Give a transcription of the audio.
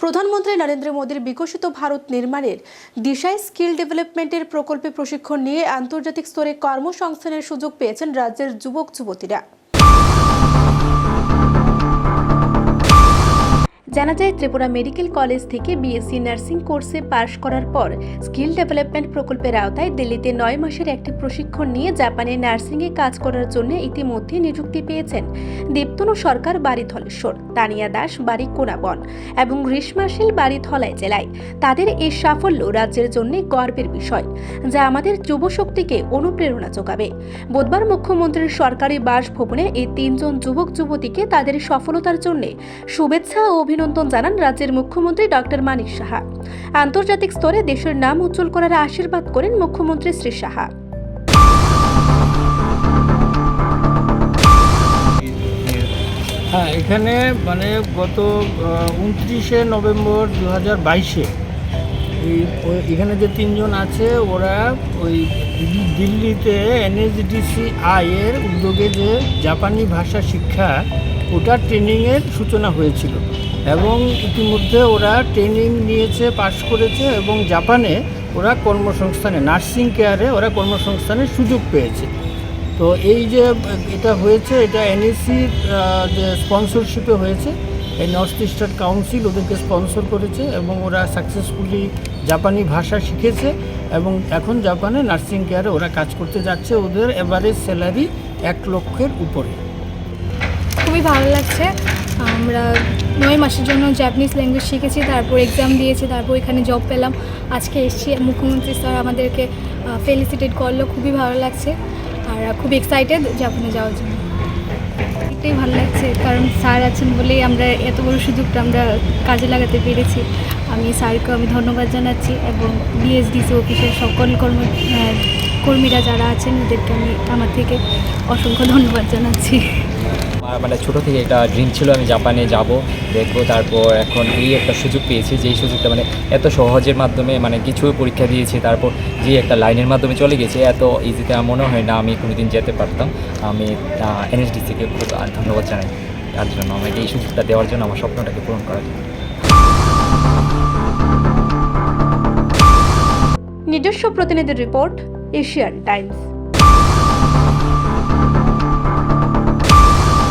প্রধানমন্ত্রী নরেন্দ্র মোদীর বিকশিত ভারত নির্মাণের দিশায় স্কিল ডেভেলপমেন্টের প্রকল্পে প্রশিক্ষণ নিয়ে আন্তর্জাতিক স্তরে কর্মসংস্থানের সুযোগ পেয়েছেন রাজ্যের যুবক যুবতীরা। জানা যায়, ত্রিপুরা মেডিকেল কলেজ থেকে বিএসসি নার্সিং কোর্সে পাশ করার পর স্কিল ডেভেলপমেন্ট প্রকল্পের আওতায় দিল্লিতে 9 মাসের একটি প্রশিক্ষণ নিয়ে জাপানে নার্সিংয়ে কাজ করার জন্য ইতিমধ্যে নিযুক্তি পেয়েছেন দীপ্তনু সরকার বাড়ি ধলেশ্বর, তানিয়া দাস বাড়ি কোনাবন এবং গ্রীষ্মাশীল বাড়ি ধলাই জেলায়। তাদের এই সাফল্য রাজ্যের জন্য গর্বের বিষয়, যা আমাদের যুবশক্তিকে অনুপ্রেরণা যোগাবে। বুধবার মুখ্যমন্ত্রীর সরকারি বাসভবনে এই 3 জন যুবক যুবতীকে তাদের সফলতার জন্য শুভেচ্ছা ও অভিনন্দন জানান রাজ্যের মুখ্যমন্ত্রী ডক্টর মানিক সাহা। আন্তর্জাতিক স্তরে দেশের নাম উজ্জ্বল করার আশীর্বাদ করেন মুখ্যমন্ত্রী শ্রী সাহা। হ্যাঁ, এখানে মানে গত 29শে নভেম্বর 2022-এ এখানে যে 3 জন আছে ওরা ওই দিল্লিতে NSDCI এর উদ্যোগে যে জাপানি ভাষা শিক্ষা ওটার ট্রেনিংয়ের সূচনা হয়েছিল এবং ইতিমধ্যে ওরা ট্রেনিং নিয়েছে, পাশ করেছে এবং জাপানে ওরা কর্মসংস্থানে নার্সিং কেয়ারে ওরা কর্মসংস্থানের সুযোগ পেয়েছে। তো এই যে এটা হয়েছে, এটা NSCর যে স্পন্সরশিপে হয়েছে, এই নর্থ ইস্টার্ন কাউন্সিল ওদেরকে স্পন্সর করেছে এবং ওরা সাকসেসফুলি জাপানি ভাষা শিখেছে এবং এখন জাপানে নার্সিং কেয়ারে ওরা কাজ করতে যাচ্ছে। ওদের এভারেজ স্যালারি 1 লক্ষের উপরে। খুবই ভালো লাগছে। আমরা 9 মাসের জন্য জাপানিজ ল্যাঙ্গুয়েজ শিখেছি, তারপর এক্সাম দিয়েছি, তারপর এখানে জব পেলাম। আজকে এসেছি, মুখ্যমন্ত্রী স্যার আমাদেরকে ফেলিসিটেট করলো, খুবই ভালো লাগছে আর খুব এক্সাইটেড জাপানে যাওয়ার জন্য। এটাই ভালো লাগছে কারণ স্যার আছেন বলেই আমরা এত বড় সুযোগটা আমরা কাজে লাগাতে পেরেছি। আমি স্যারকে ধন্যবাদ জানাচ্ছি এবং BSDC অফিসের সকল কর্মীরা যারা আছেন ওদেরকে আমি আমার থেকে অসংখ্য ধন্যবাদ জানাচ্ছি। মানে ছোটো থেকে একটা ড্রিম ছিল আমি জাপানে যাব, দেখবো, তারপর এখন এই একটা সুযোগ পেয়েছি, যেই সুযোগটা মানে এত সহজের মাধ্যমে মানে কিছু পরীক্ষা দিয়েছি, তারপর যে একটা লাইনের মাধ্যমে চলে গেছে, এত ইজিতে আমার মনে হয় না আমি কোনোদিন যেতে পারতাম। আমি NSDCকে খুব ধন্যবাদ জানাই তার জন্য, আমাকে এই সুযোগটা দেওয়ার জন্য, আমার স্বপ্নটাকে পূরণ করার জন্য। নিজস্ব প্রতিনিধির রিপোর্ট, এশিয়ান টাইমস।